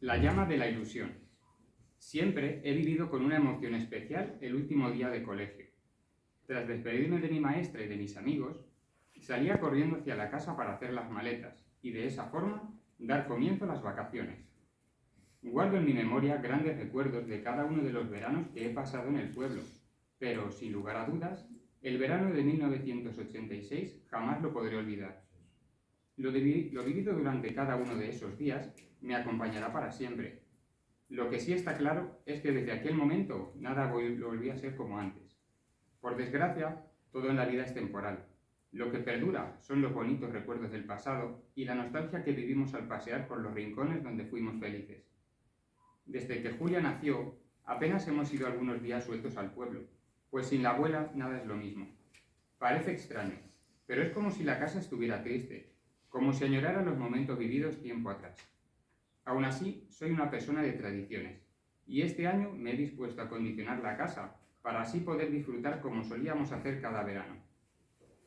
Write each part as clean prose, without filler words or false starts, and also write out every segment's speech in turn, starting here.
La llama de la ilusión. Siempre he vivido con una emoción especial el último día de colegio. Tras despedirme de mi maestra y de mis amigos, salía corriendo hacia la casa para hacer las maletas y de esa forma dar comienzo a las vacaciones. Guardo en mi memoria grandes recuerdos de cada uno de los veranos que he pasado en el pueblo, pero, sin lugar a dudas, el verano de 1986 jamás lo podré olvidar. Lo vivido durante cada uno de esos días me acompañará para siempre. Lo que sí está claro es que desde aquel momento nada volvió a ser como antes. Por desgracia, todo en la vida es temporal. Lo que perdura son los bonitos recuerdos del pasado y la nostalgia que vivimos al pasear por los rincones donde fuimos felices. Desde que Julia nació, apenas hemos ido algunos días sueltos al pueblo, pues sin la abuela nada es lo mismo. Parece extraño, pero es como si la casa estuviera triste, como si añorara los momentos vividos tiempo atrás. Aún así, soy una persona de tradiciones, y este año me he dispuesto a acondicionar la casa para así poder disfrutar como solíamos hacer cada verano.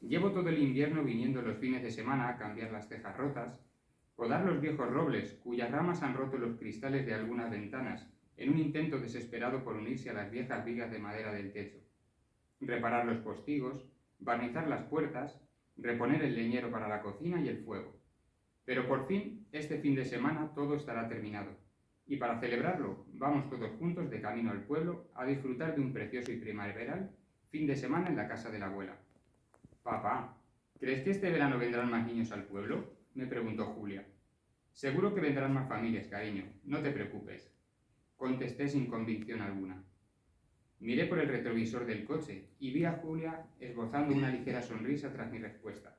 Llevo todo el invierno viniendo los fines de semana a cambiar las tejas rotas, podar los viejos robles cuyas ramas han roto los cristales de algunas ventanas en un intento desesperado por unirse a las viejas vigas de madera del techo, reparar los postigos, barnizar las puertas, reponer el leñero para la cocina y el fuego. Pero por fin, este fin de semana todo estará terminado, y para celebrarlo vamos todos juntos de camino al pueblo a disfrutar de un precioso y primaveral fin de semana en la casa de la abuela. Papá, ¿crees que este verano vendrán más niños al pueblo?, me preguntó Julia. Seguro que vendrán más familias, cariño, no te preocupes, contesté sin convicción alguna. Miré por el retrovisor del coche y vi a Julia esbozando una ligera sonrisa tras mi respuesta.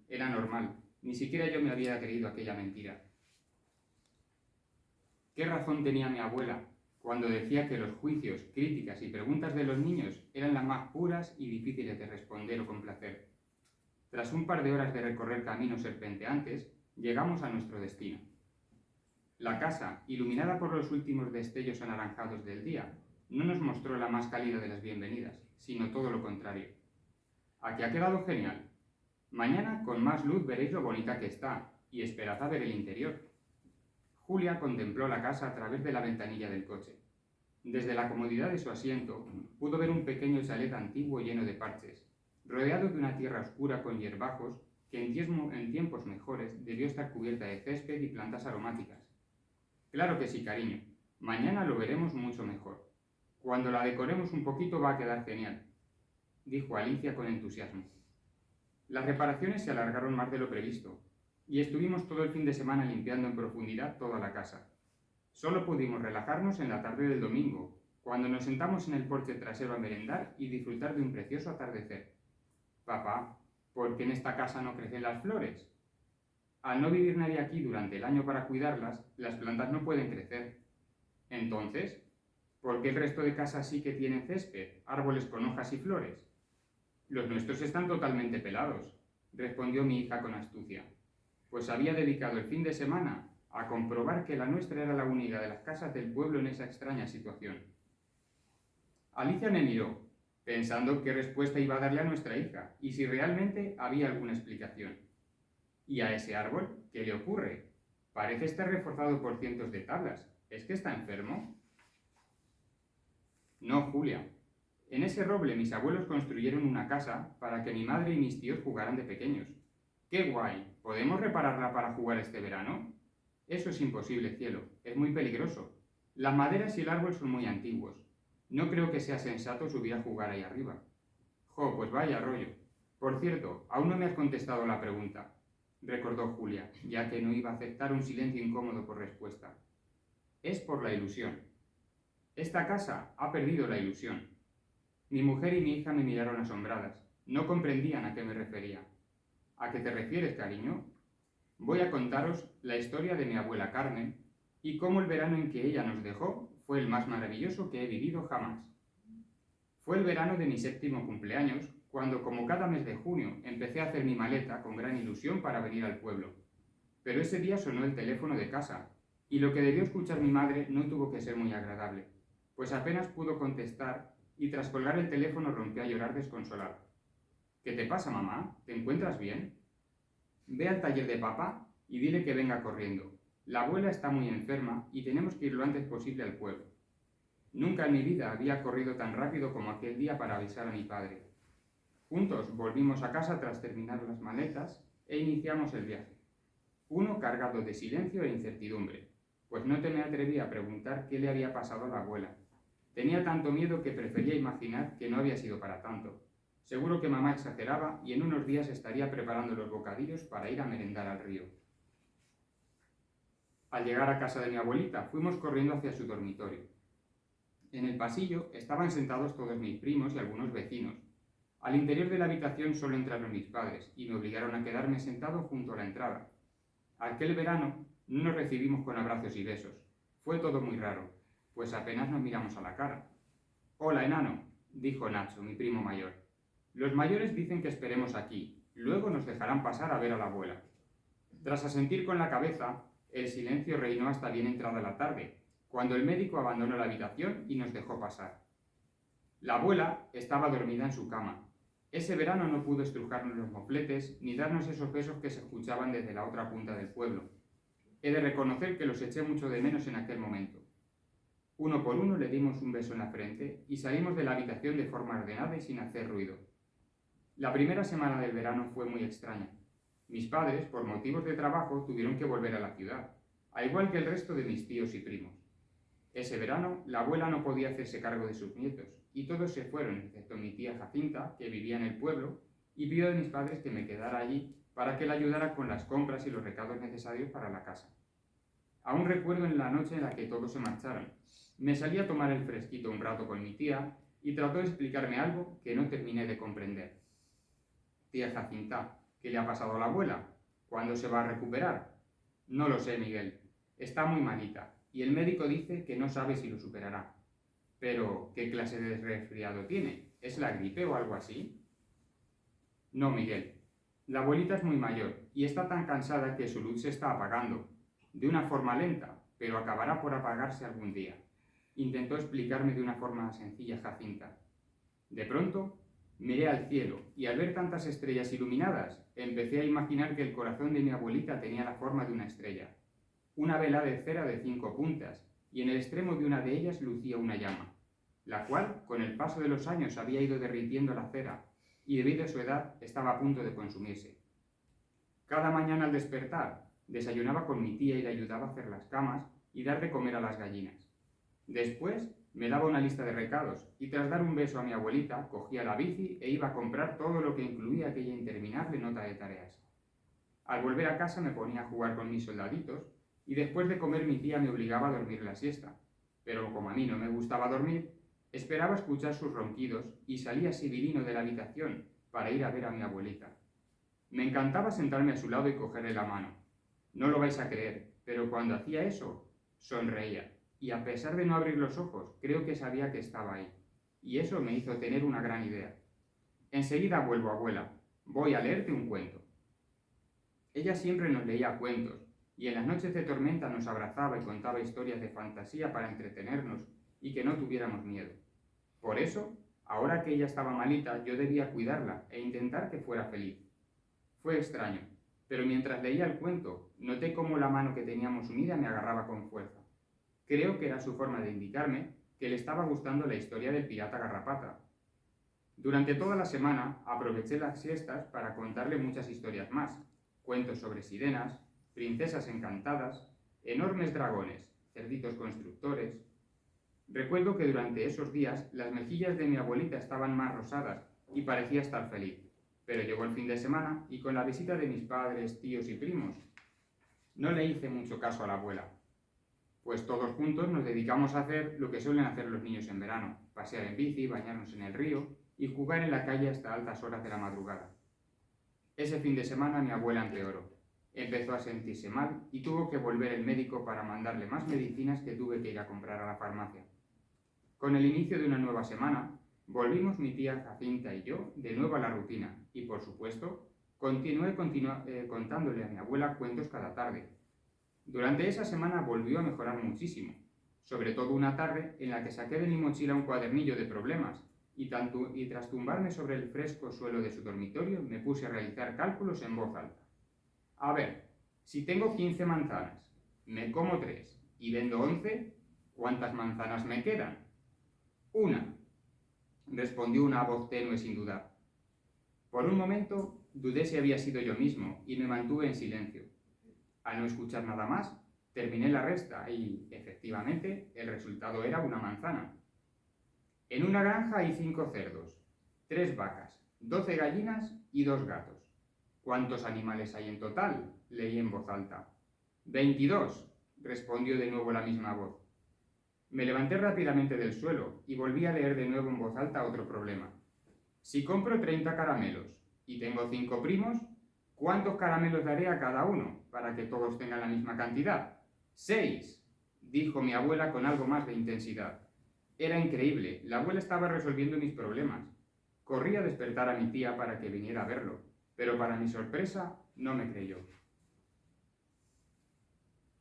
Era normal, ni siquiera yo me había creído aquella mentira. ¿Qué razón tenía mi abuela cuando decía que los juicios, críticas y preguntas de los niños eran las más puras y difíciles de responder o complacer? Tras un par de horas de recorrer caminos serpenteantes, llegamos a nuestro destino. La casa, iluminada por los últimos destellos anaranjados del día, no nos mostró la más cálida de las bienvenidas, sino todo lo contrario. Aquí ha quedado genial. Mañana con más luz veréis lo bonita que está, y esperad a ver el interior. Julia contempló la casa a través de la ventanilla del coche. Desde la comodidad de su asiento, pudo ver un pequeño chalet antiguo lleno de parches, rodeado de una tierra oscura con hierbajos que en tiempos mejores debió estar cubierta de césped y plantas aromáticas. Claro que sí, cariño. Mañana lo veremos mucho mejor. Cuando la decoremos un poquito va a quedar genial, dijo Alicia con entusiasmo. Las reparaciones se alargaron más de lo previsto, y estuvimos todo el fin de semana limpiando en profundidad toda la casa. Solo pudimos relajarnos en la tarde del domingo, cuando nos sentamos en el porche trasero a merendar y disfrutar de un precioso atardecer. Papá, ¿por qué en esta casa no crecen las flores? Al no vivir nadie aquí durante el año para cuidarlas, las plantas no pueden crecer. Entonces, ¿por qué el resto de casas sí que tienen césped, árboles con hojas y flores? Los nuestros están totalmente pelados, respondió mi hija con astucia, pues había dedicado el fin de semana a comprobar que la nuestra era la única de las casas del pueblo en esa extraña situación. Alicia me miró, pensando qué respuesta iba a darle a nuestra hija y si realmente había alguna explicación. ¿Y a ese árbol qué le ocurre? Parece estar reforzado por cientos de tablas. ¿Es que está enfermo? No, Julia. En ese roble mis abuelos construyeron una casa para que mi madre y mis tíos jugaran de pequeños. ¡Qué guay! ¿Podemos repararla para jugar este verano? Eso es imposible, cielo. Es muy peligroso. Las maderas y el árbol son muy antiguos. No creo que sea sensato subir a jugar ahí arriba. Jo, pues vaya rollo. Por cierto, aún no me has contestado la pregunta, recordó Julia, ya que no iba a aceptar un silencio incómodo por respuesta. Es por la ilusión. Esta casa ha perdido la ilusión. Mi mujer y mi hija me miraron asombradas. No comprendían a qué me refería. ¿A qué te refieres, cariño? Voy a contaros la historia de mi abuela Carmen y cómo el verano en que ella nos dejó fue el más maravilloso que he vivido jamás. Fue el verano de mi 7º cumpleaños, cuando como cada mes de junio empecé a hacer mi maleta con gran ilusión para venir al pueblo. Pero ese día sonó el teléfono de casa, y lo que debió escuchar mi madre no tuvo que ser muy agradable, pues apenas pudo contestar y tras colgar el teléfono rompió a llorar desconsolada. ¿Qué te pasa, mamá? ¿Te encuentras bien? Ve al taller de papá y dile que venga corriendo. La abuela está muy enferma y tenemos que ir lo antes posible al pueblo. Nunca en mi vida había corrido tan rápido como aquel día para avisar a mi padre. Juntos volvimos a casa tras terminar las maletas e iniciamos el viaje. Uno cargado de silencio e incertidumbre, pues no te me atreví a preguntar qué le había pasado a la abuela. Tenía tanto miedo que prefería imaginar que no había sido para tanto. Seguro que mamá exageraba y en unos días estaría preparando los bocadillos para ir a merendar al río. Al llegar a casa de mi abuelita, fuimos corriendo hacia su dormitorio. En el pasillo estaban sentados todos mis primos y algunos vecinos. Al interior de la habitación solo entraron mis padres y me obligaron a quedarme sentado junto a la entrada. Aquel verano no nos recibimos con abrazos y besos. Fue todo muy raro, pues apenas nos miramos a la cara. «Hola, enano», dijo Nacho, mi primo mayor. «Los mayores dicen que esperemos aquí, luego nos dejarán pasar a ver a la abuela». Tras asentir con la cabeza, el silencio reinó hasta bien entrada la tarde, cuando el médico abandonó la habitación y nos dejó pasar. La abuela estaba dormida en su cama. Ese verano no pudo estrujarnos los mofletes ni darnos esos besos que se escuchaban desde la otra punta del pueblo. He de reconocer que los eché mucho de menos en aquel momento. Uno por uno le dimos un beso en la frente y salimos de la habitación de forma ordenada y sin hacer ruido. La primera semana del verano fue muy extraña. Mis padres, por motivos de trabajo, tuvieron que volver a la ciudad, al igual que el resto de mis tíos y primos. Ese verano, la abuela no podía hacerse cargo de sus nietos, y todos se fueron, excepto mi tía Jacinta, que vivía en el pueblo, y pidió a mis padres que me quedara allí para que la ayudara con las compras y los recados necesarios para la casa. Aún recuerdo en la noche en la que todos se marcharon. Me salí a tomar el fresquito un rato con mi tía y trató de explicarme algo que no terminé de comprender. «Tía Jacinta, ¿qué le ha pasado a la abuela? ¿Cuándo se va a recuperar?» «No lo sé, Miguel. Está muy malita y el médico dice que no sabe si lo superará». «¿Pero qué clase de resfriado tiene? ¿Es la gripe o algo así?» «No, Miguel. La abuelita es muy mayor y está tan cansada que su luz se está apagando. De una forma lenta, pero acabará por apagarse algún día», intentó explicarme de una forma sencilla Jacinta. De pronto, miré al cielo y al ver tantas estrellas iluminadas, empecé a imaginar que el corazón de mi abuelita tenía la forma de una estrella. Una vela de cera de 5 puntas, y en el extremo de una de ellas lucía una llama, la cual, con el paso de los años, había ido derritiendo la cera, y debido a su edad estaba a punto de consumirse. Cada mañana al despertar, desayunaba con mi tía y le ayudaba a hacer las camas y dar de comer a las gallinas. Después me daba una lista de recados y tras dar un beso a mi abuelita, cogía la bici e iba a comprar todo lo que incluía aquella interminable nota de tareas. Al volver a casa me ponía a jugar con mis soldaditos y después de comer mi tía me obligaba a dormir la siesta. Pero como a mí no me gustaba dormir, esperaba escuchar sus ronquidos y salía sibilino de la habitación para ir a ver a mi abuelita. Me encantaba sentarme a su lado y cogerle la mano. No lo vais a creer, pero cuando hacía eso, sonreía. Y a pesar de no abrir los ojos, creo que sabía que estaba ahí. Y eso me hizo tener una gran idea. «Enseguida vuelvo, abuela. Voy a leerte un cuento». Ella siempre nos leía cuentos, y en las noches de tormenta nos abrazaba y contaba historias de fantasía para entretenernos y que no tuviéramos miedo. Por eso, ahora que ella estaba malita, yo debía cuidarla e intentar que fuera feliz. Fue extraño, pero mientras leía el cuento, noté cómo la mano que teníamos unida me agarraba con fuerza. Creo que era su forma de indicarme que le estaba gustando la historia del pirata Garrapata. Durante toda la semana aproveché las siestas para contarle muchas historias más, cuentos sobre sirenas, princesas encantadas, enormes dragones, cerditos constructores. Recuerdo que durante esos días las mejillas de mi abuelita estaban más rosadas y parecía estar feliz, pero llegó el fin de semana y con la visita de mis padres, tíos y primos, no le hice mucho caso a la abuela. Pues todos juntos nos dedicamos a hacer lo que suelen hacer los niños en verano, pasear en bici, bañarnos en el río y jugar en la calle hasta altas horas de la madrugada. Ese fin de semana mi abuela empeoró. Empezó a sentirse mal y tuvo que volver el médico para mandarle más medicinas que tuve que ir a comprar a la farmacia. Con el inicio de una nueva semana, volvimos mi tía Jacinta y yo de nuevo a la rutina y, por supuesto, continué contándole a mi abuela cuentos cada tarde. Durante esa semana volvió a mejorar muchísimo, sobre todo una tarde en la que saqué de mi mochila un cuadernillo de problemas y tras tumbarme sobre el fresco suelo de su dormitorio me puse a realizar cálculos en voz alta. A ver, si tengo 15 manzanas, Me como 3 y vendo 11. ¿Cuántas manzanas me quedan? 1, respondió una voz tenue sin dudar. Por un momento dudé si había sido yo mismo y me mantuve en silencio. Al no escuchar nada más, terminé la resta y, efectivamente, el resultado era una manzana. En una granja hay 5 cerdos, 3 vacas, 12 gallinas y 2 gatos. ¿Cuántos animales hay en total?, leí en voz alta. 22, respondió de nuevo la misma voz. Me levanté rápidamente del suelo y volví a leer de nuevo en voz alta otro problema. Si compro 30 caramelos y tengo 5 primos, ¿cuántos caramelos daré a cada uno para que todos tengan la misma cantidad? 6, dijo mi abuela con algo más de intensidad. Era increíble, la abuela estaba resolviendo mis problemas. Corrí a despertar a mi tía para que viniera a verlo, pero para mi sorpresa no me creyó.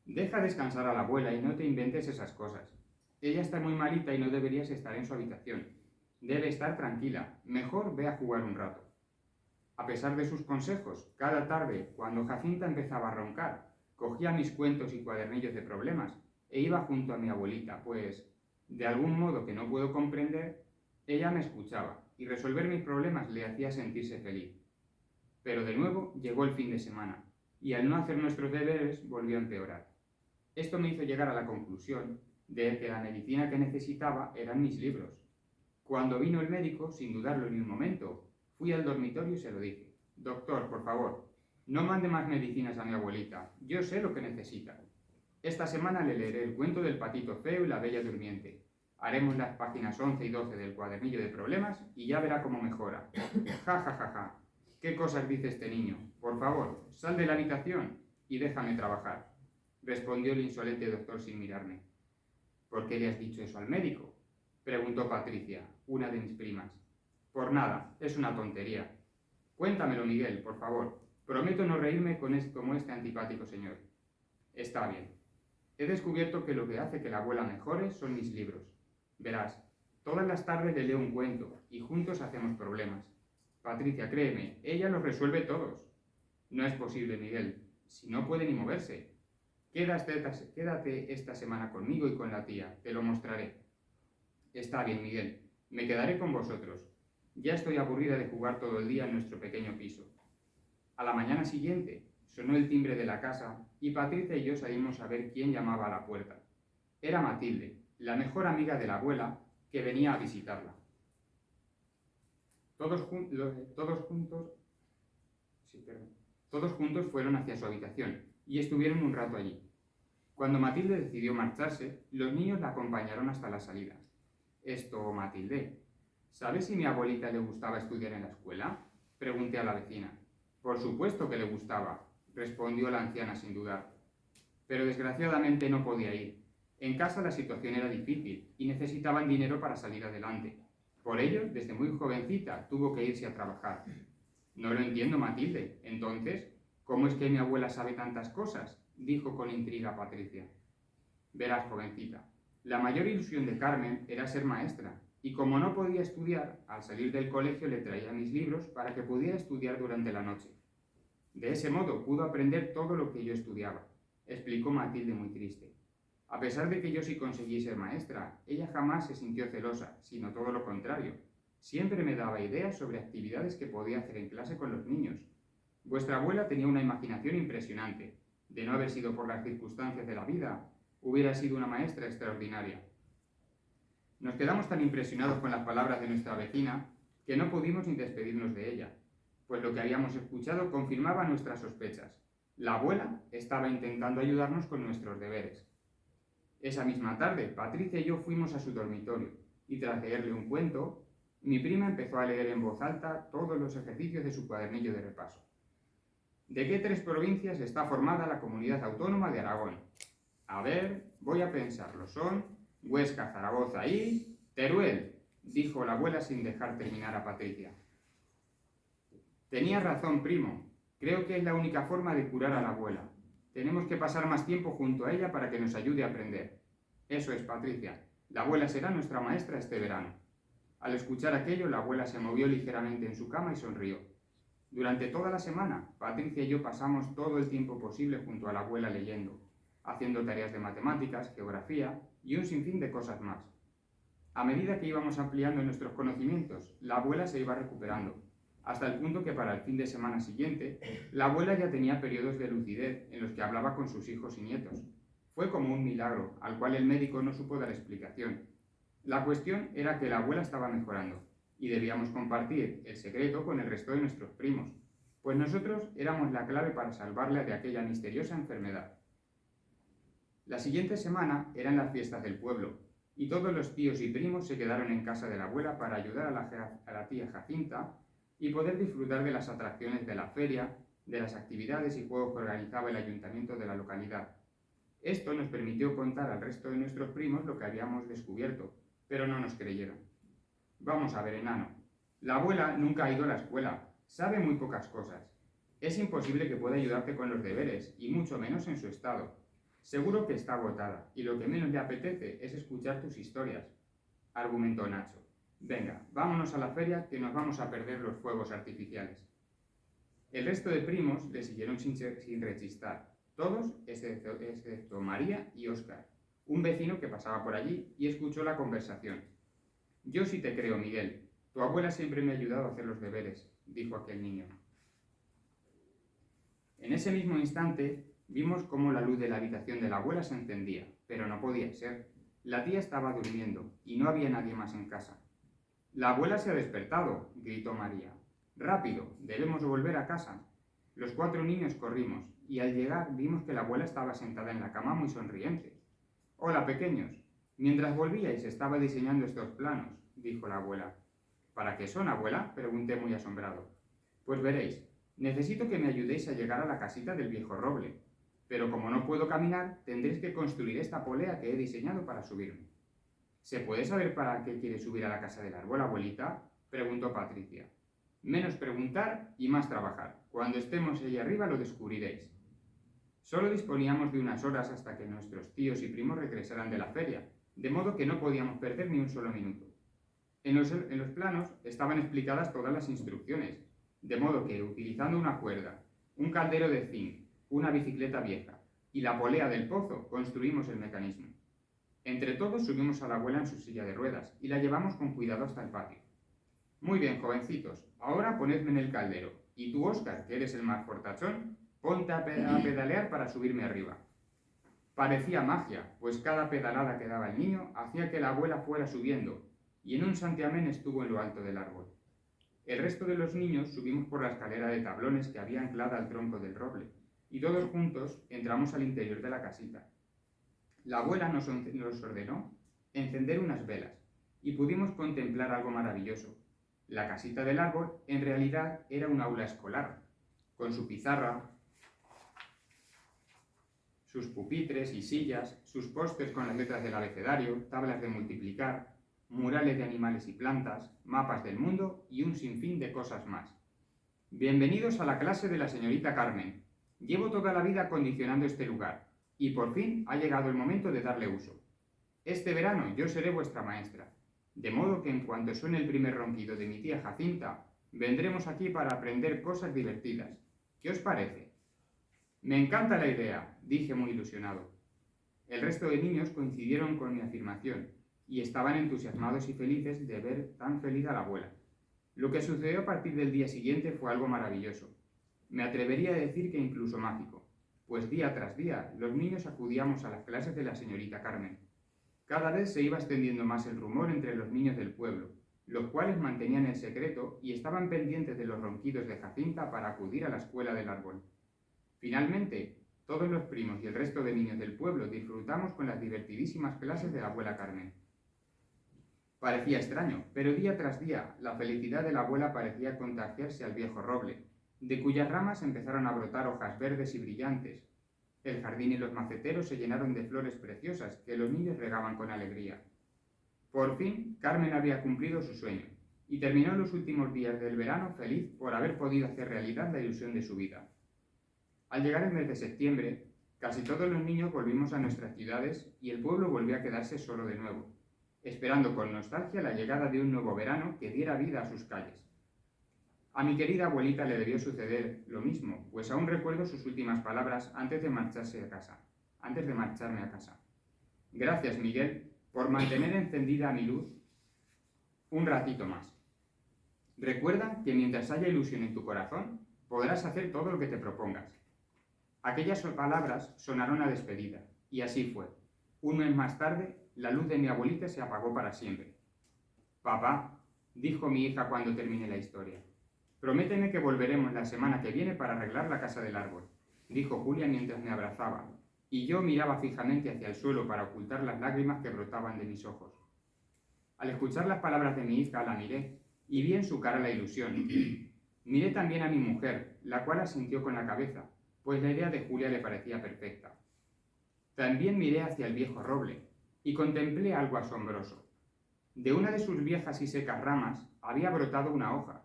Deja descansar a la abuela y no te inventes esas cosas. Ella está muy malita y no deberías estar en su habitación. Debe estar tranquila. Mejor ve a jugar un rato. A pesar de sus consejos, cada tarde, cuando Jacinta empezaba a roncar, cogía mis cuentos y cuadernillos de problemas e iba junto a mi abuelita, pues, de algún modo que no puedo comprender, ella me escuchaba y resolver mis problemas le hacía sentirse feliz. Pero de nuevo llegó el fin de semana y al no hacer nuestros deberes volvió a empeorar. Esto me hizo llegar a la conclusión de que la medicina que necesitaba eran mis libros. Cuando vino el médico, sin dudarlo ni un momento, fui al dormitorio y se lo dije. Doctor, por favor, no mande más medicinas a mi abuelita. Yo sé lo que necesita. Esta semana le leeré el cuento del patito feo y la bella durmiente. Haremos las páginas 11 y 12 del cuadernillo de problemas y ya verá cómo mejora. Ja, ja, ja, ja. ¿Qué cosas dice este niño? Por favor, sal de la habitación y déjame trabajar, respondió el insolente doctor sin mirarme. ¿Por qué le has dicho eso al médico?, preguntó Patricia, una de mis primas. Por nada, es una tontería. Cuéntamelo, Miguel, por favor. Prometo no reírme como este antipático señor. Está bien. He descubierto que lo que hace que la abuela mejore son mis libros. Verás, todas las tardes le leo un cuento y juntos hacemos problemas. Patricia, créeme, ella los resuelve todos. No es posible, Miguel, si no puede ni moverse. Quédate esta semana conmigo y con la tía, te lo mostraré. Está bien, Miguel, me quedaré con vosotros. Ya estoy aburrida de jugar todo el día en nuestro pequeño piso. A la mañana siguiente sonó el timbre de la casa y Patricia y yo salimos a ver quién llamaba a la puerta. Era Matilde, la mejor amiga de la abuela, que venía a visitarla. Todos juntos fueron hacia su habitación y estuvieron un rato allí. Cuando Matilde decidió marcharse, los niños la acompañaron hasta la salida. Matilde, ¿sabes si mi abuelita le gustaba estudiar en la escuela?, pregunté a la vecina. Por supuesto que le gustaba, respondió la anciana sin dudar. Pero desgraciadamente no podía ir. En casa la situación era difícil y necesitaban dinero para salir adelante. Por ello, desde muy jovencita tuvo que irse a trabajar. No lo entiendo, Matilde. Entonces, ¿cómo es que mi abuela sabe tantas cosas?, dijo con intriga Patricia. Verás, jovencita, la mayor ilusión de Carmen era ser maestra, y como no podía estudiar, al salir del colegio le traía mis libros para que pudiera estudiar durante la noche. De ese modo pudo aprender todo lo que yo estudiaba, explicó Matilde muy triste. A pesar de que yo sí conseguí ser maestra, ella jamás se sintió celosa, sino todo lo contrario. Siempre me daba ideas sobre actividades que podía hacer en clase con los niños. Vuestra abuela tenía una imaginación impresionante. De no haber sido por las circunstancias de la vida, hubiera sido una maestra extraordinaria. Nos quedamos tan impresionados con las palabras de nuestra vecina que no pudimos ni despedirnos de ella, pues lo que habíamos escuchado confirmaba nuestras sospechas. La abuela estaba intentando ayudarnos con nuestros deberes. Esa misma tarde, Patricia y yo fuimos a su dormitorio, y tras leerle un cuento, mi prima empezó a leer en voz alta todos los ejercicios de su cuadernillo de repaso. ¿De qué 3 provincias está formada la comunidad autónoma de Aragón? A ver, voy a pensarlo. Son Huesca, Zaragoza y Teruel, dijo la abuela sin dejar terminar a Patricia. Tenías razón, primo. Creo que es la única forma de curar a la abuela. Tenemos que pasar más tiempo junto a ella para que nos ayude a aprender. Eso es, Patricia. La abuela será nuestra maestra este verano. Al escuchar aquello, la abuela se movió ligeramente en su cama y sonrió. Durante toda la semana, Patricia y yo pasamos todo el tiempo posible junto a la abuela leyendo. haciendo tareas de matemáticas, geografía y un sinfín de cosas más. A medida que íbamos ampliando nuestros conocimientos, la abuela se iba recuperando, hasta el punto que para el fin de semana siguiente, la abuela ya tenía periodos de lucidez en los que hablaba con sus hijos y nietos. Fue como un milagro, al cual el médico no supo dar explicación. La cuestión era que la abuela estaba mejorando, y debíamos compartir el secreto con el resto de nuestros primos, pues nosotros éramos la clave para salvarla de aquella misteriosa enfermedad. La siguiente semana eran las fiestas del pueblo, y todos los tíos y primos se quedaron en casa de la abuela para ayudar a la tía Jacinta y poder disfrutar de las atracciones de la feria, de las actividades y juegos que organizaba el ayuntamiento de la localidad. Esto nos permitió contar al resto de nuestros primos lo que habíamos descubierto, pero no nos creyeron. Vamos a ver, enano. La abuela nunca ha ido a la escuela, sabe muy pocas cosas. Es imposible que pueda ayudarte con los deberes, y mucho menos en su estado. Seguro que está agotada, y lo que menos le apetece es escuchar tus historias, argumentó Nacho. Venga, vámonos a la feria que nos vamos a perder los fuegos artificiales. El resto de primos le siguieron sin rechistar, todos excepto María y Óscar, un vecino que pasaba por allí y escuchó la conversación. Yo sí te creo, Miguel. Tu abuela siempre me ha ayudado a hacer los deberes, dijo aquel niño. En ese mismo instante, vimos cómo la luz de la habitación de la abuela se encendía, pero no podía ser. La tía estaba durmiendo y no había nadie más en casa. «La abuela se ha despertado», gritó María. «Rápido, debemos volver a casa». Los 4 niños corrimos y al llegar vimos que la abuela estaba sentada en la cama muy sonriente. «Hola, pequeños. Mientras volvíais estaba diseñando estos planos», dijo la abuela. «¿Para qué son, abuela?», pregunté muy asombrado. «Pues veréis, necesito que me ayudéis a llegar a la casita del viejo roble. Pero como no puedo caminar, tendréis que construir esta polea que he diseñado para subirme». «¿Se puede saber para qué quieres subir a la casa del árbol, abuelita?», preguntó Patricia. «Menos preguntar y más trabajar. Cuando estemos allí arriba lo descubriréis». Solo disponíamos de unas horas hasta que nuestros tíos y primos regresaran de la feria, de modo que no podíamos perder ni un solo minuto. En los planos estaban explicadas todas las instrucciones, de modo que, utilizando una cuerda, un caldero de zinc, una bicicleta vieja y la polea del pozo, construimos el mecanismo. Entre todos subimos a la abuela en su silla de ruedas y la llevamos con cuidado hasta el patio. «Muy bien, jovencitos, ahora ponedme en el caldero, y tú, Óscar, que eres el más fortachón, ponte a pedalear para subirme arriba». Parecía magia, pues cada pedalada que daba el niño hacía que la abuela fuera subiendo, y en un santiamén estuvo en lo alto del árbol. El resto de los niños subimos por la escalera de tablones que había anclada al tronco del roble, y todos juntos entramos al interior de la casita. La abuela nos ordenó encender unas velas, y pudimos contemplar algo maravilloso. La casita del árbol en realidad era un aula escolar, con su pizarra, sus pupitres y sillas, sus pósters con las letras del abecedario, tablas de multiplicar, murales de animales y plantas, mapas del mundo y un sinfín de cosas más. «Bienvenidos a la clase de la señorita Carmen. Llevo toda la vida acondicionando este lugar, y por fin ha llegado el momento de darle uso. Este verano yo seré vuestra maestra, de modo que en cuanto suene el primer ronquido de mi tía Jacinta, vendremos aquí para aprender cosas divertidas. ¿Qué os parece?» «Me encanta la idea», dije muy ilusionado. El resto de niños coincidieron con mi afirmación y estaban entusiasmados y felices de ver tan feliz a la abuela. Lo que sucedió a partir del día siguiente fue algo maravilloso. Me atrevería a decir que incluso mágico, pues día tras día los niños acudíamos a las clases de la señorita Carmen. Cada vez se iba extendiendo más el rumor entre los niños del pueblo, los cuales mantenían el secreto y estaban pendientes de los ronquidos de Jacinta para acudir a la escuela del árbol. Finalmente, todos los primos y el resto de niños del pueblo disfrutamos con las divertidísimas clases de la abuela Carmen. Parecía extraño, pero día tras día la felicidad de la abuela parecía contagiarse al viejo roble, de cuyas ramas empezaron a brotar hojas verdes y brillantes. El jardín y los maceteros se llenaron de flores preciosas que los niños regaban con alegría. Por fin, Carmen había cumplido su sueño y terminó los últimos días del verano feliz por haber podido hacer realidad la ilusión de su vida. Al llegar el mes de septiembre, casi todos los niños volvimos a nuestras ciudades y el pueblo volvió a quedarse solo de nuevo, esperando con nostalgia la llegada de un nuevo verano que diera vida a sus calles. A mi querida abuelita le debió suceder lo mismo, pues aún recuerdo sus últimas palabras antes de marcharse a casa. antes de marcharme a casa. Gracias, Miguel, por mantener encendida mi luz un ratito más. Recuerda que mientras haya ilusión en tu corazón, podrás hacer todo lo que te propongas. Aquellas palabras sonaron a despedida, y así fue. Un mes más tarde, la luz de mi abuelita se apagó para siempre. Papá, dijo mi hija cuando terminé la historia, prométeme que volveremos la semana que viene para arreglar la casa del árbol, dijo Julia mientras me abrazaba, y yo miraba fijamente hacia el suelo para ocultar las lágrimas que brotaban de mis ojos. Al escuchar las palabras de mi hija, la miré, y vi en su cara la ilusión. Miré también a mi mujer, la cual asintió con la cabeza, pues la idea de Julia le parecía perfecta. También miré hacia el viejo roble, y contemplé algo asombroso. De una de sus viejas y secas ramas había brotado una hoja.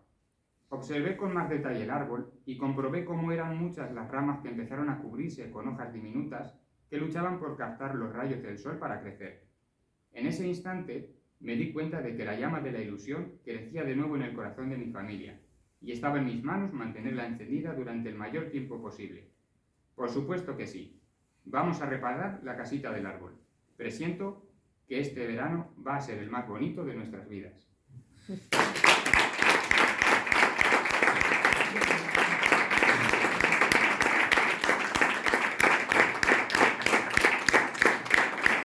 Observé con más detalle el árbol y comprobé cómo eran muchas las ramas que empezaron a cubrirse con hojas diminutas que luchaban por captar los rayos del sol para crecer. En ese instante me di cuenta de que la llama de la ilusión crecía de nuevo en el corazón de mi familia y estaba en mis manos mantenerla encendida durante el mayor tiempo posible. Por supuesto que sí. Vamos a reparar la casita del árbol. Presiento que este verano va a ser el más bonito de nuestras vidas.